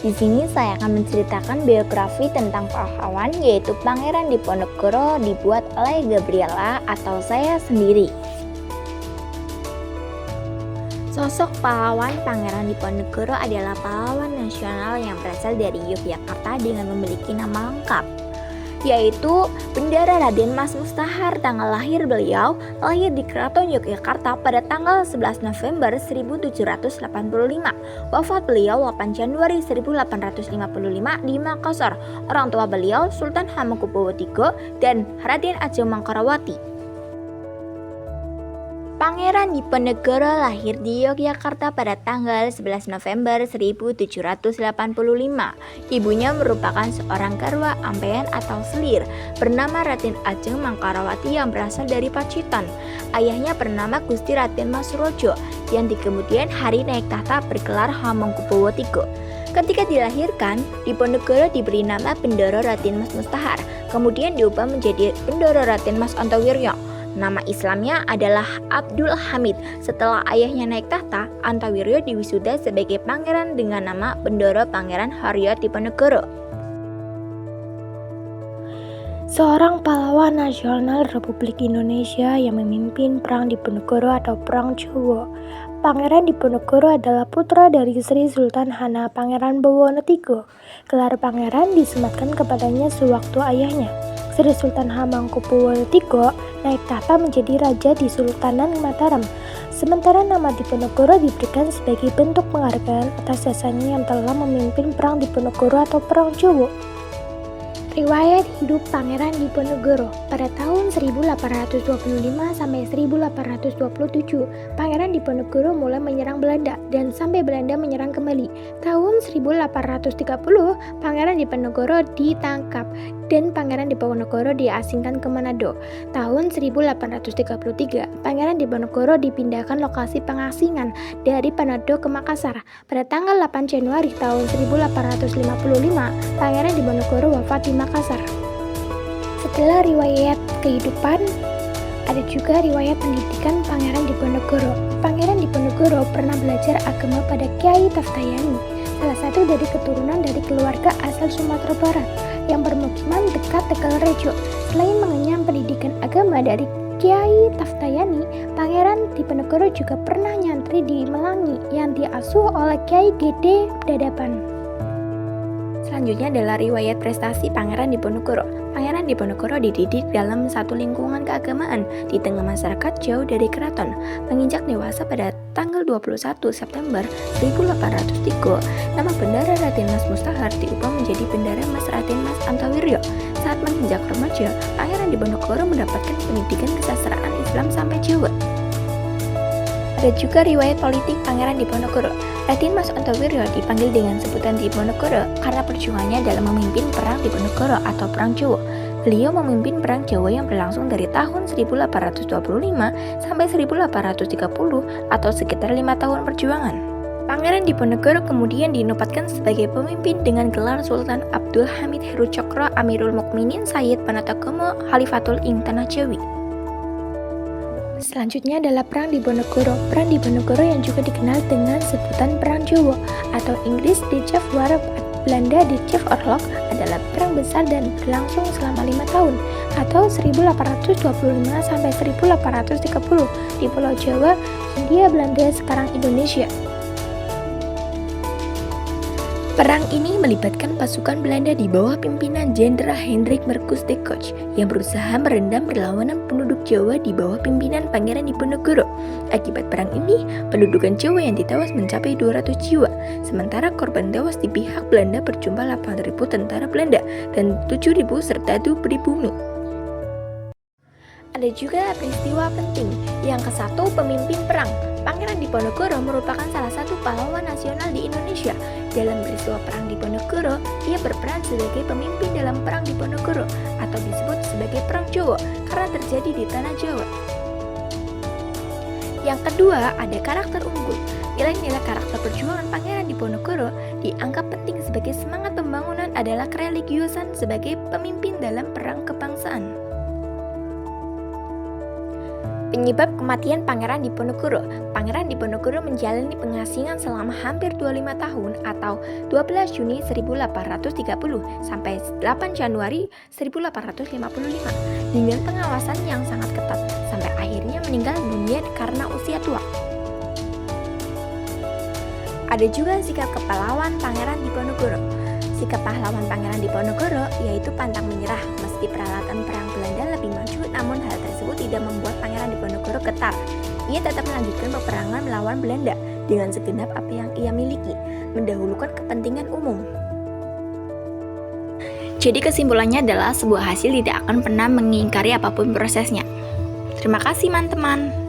Di sini saya akan menceritakan biografi tentang pahlawan yaitu Pangeran Diponegoro dibuat oleh Gabriela atau saya sendiri. Sosok pahlawan Pangeran Diponegoro adalah pahlawan nasional yang berasal dari Yogyakarta dengan memiliki nama lengkap, yaitu Bendara Raden Mas Mustahar. Tanggal lahir beliau lahir di Keraton Yogyakarta pada tanggal 11 November 1785. Wafat beliau 8 Januari 1855 di Makassar. Orang tua beliau Sultan Hamengkubuwono III dan Raden Ajeng Mangkarawati. Pangeran Diponegoro lahir di Yogyakarta pada tanggal 11 November 1785. Ibunya merupakan seorang garwa ampeyan atau selir bernama Raden Ajeng Mangkarawati yang berasal dari Pacitan. Ayahnya bernama Gusti Raden Mas Surojo yang di kemudian hari naik tahta bergelar Hamengkubuwono III. Ketika dilahirkan, Diponegoro diberi nama Bendoro Raden Mas Mustahar, kemudian diubah menjadi Bendoro Raden Mas Antawiryo. Nama Islamnya adalah Abdul Hamid. Setelah ayahnya naik tahta, Antawiryo diwisuda sebagai pangeran dengan nama Bendoro Pangeran Haryo Diponegoro. Seorang pahlawan nasional Republik Indonesia yang memimpin Perang Diponegoro atau Perang Jawa. Pangeran Diponegoro adalah putra dari Sri Sultan Hana Pangeran Bowono III. Gelar pangeran disematkan kepadanya sewaktu ayahnya, Sri Sultan Hamengkubuwono III, naik tahta menjadi raja di Sultanan Mataram. Sementara nama Diponegoro diberikan sebagai bentuk penghargaan atas jasanya yang telah memimpin Perang Diponegoro atau Perang Jawa. Riwayat hidup Pangeran Diponegoro. Pada tahun 1825 sampai 1827, Pangeran Diponegoro mulai menyerang Belanda dan sampai Belanda menyerang kembali. Tahun 1830, Pangeran Diponegoro ditangkap dan Pangeran Diponegoro diasingkan ke Manado. Tahun 1833, Pangeran Diponegoro dipindahkan lokasi pengasingan dari Manado ke Makassar. Pada tanggal 8 Januari tahun 1855, Pangeran Diponegoro wafat di Makassar. Setelah riwayat kehidupan, ada juga riwayat pendidikan Pangeran Diponegoro. Pangeran Diponegoro pernah belajar agama pada Kyai Taftayani, salah satu dari keturunan dari keluarga asal Sumatera Barat yang bermukiman dekat Tegalrejo. Selain mengenyam pendidikan agama dari Kyai Taftayani, Pangeran Diponegoro juga pernah nyantri di Melangi yang diasuh oleh Kyai Gede Dadapan. Selanjutnya adalah riwayat prestasi Pangeran Diponegoro. Pangeran Diponegoro dididik dalam satu lingkungan keagamaan di tengah masyarakat jauh dari keraton. Menginjak dewasa pada tanggal 21 September 1803, nama Bendara Raden Mas Mustahar diubah menjadi Bendara Mas Raden Mas Antawiryo. Saat menginjak remaja, Pangeran Diponegoro mendapatkan pendidikan kesusastraan Islam sampai Jawa. Ada juga riwayat politik Pangeran Diponegoro. Raden Mas Antawiryo dipanggil dengan sebutan Diponegoro karena perjuangannya dalam memimpin Perang Diponegoro atau Perang Jawa. Beliau memimpin Perang Jawa yang berlangsung dari tahun 1825 sampai 1830 atau sekitar 5 tahun perjuangan. Pangeran Diponegoro kemudian dinobatkan sebagai pemimpin dengan gelar Sultan Abdul Hamid Heru Cokro Amirul Mukminin Sayyid Panatagomo Khalifatul ing Tanah Jawi. Selanjutnya adalah Perang Diponegoro. Perang Diponegoro yang juga dikenal dengan sebutan Perang Jawa atau Inggris Dutch War, Belanda Dutch Oorlog adalah perang besar dan berlangsung selama 5 tahun atau 1825 sampai 1830 di Pulau Jawa, Hindia Belanda sekarang Indonesia. Perang ini melibatkan pasukan Belanda di bawah pimpinan Jenderal Hendrik Marcus de Koch yang berusaha merendam perlawanan penduduk Jawa di bawah pimpinan Pangeran Diponegoro. Akibat perang ini, pendudukan Jawa yang ditewas mencapai 200 jiwa, sementara korban tewas di pihak Belanda berjumlah 8.000 tentara Belanda dan 7.000 serdadu pribumi. Ada juga peristiwa penting. Yang ke-1, pemimpin perang. Pangeran Diponegoro merupakan salah satu pahlawan nasional di Indonesia. Dalam peristiwa Perang Diponegoro, ia berperan sebagai pemimpin dalam Perang Diponegoro atau disebut sebagai Perang Jawa karena terjadi di Tanah Jawa. Yang kedua, ada karakter unggul. Nilai-nilai karakter perjuangan Pangeran Diponegoro dianggap penting sebagai semangat pembangunan adalah kereligiusan sebagai pemimpin dalam perang kebangsaan. Penyebab kematian Pangeran Diponegoro. Pangeran Diponegoro menjalani pengasingan selama hampir 25 tahun atau 12 Juni 1830 sampai 8 Januari 1855 dengan pengawasan yang sangat ketat sampai akhirnya meninggal dunia karena usia tua. Ada juga sikap kepahlawan Pangeran Diponegoro. Sikap pahlawan Pangeran Diponegoro yaitu pantang menyerah meski peralatan perang Belanda lebih maju, namun hal tersebut tidak membuat Pangeran Diponegoro getar. Ia tetap melanjutkan peperangan melawan Belanda dengan segenap apa yang ia miliki, mendahulukan kepentingan umum. Jadi kesimpulannya adalah sebuah hasil tidak akan pernah mengingkari apapun prosesnya. Terima kasih teman-teman.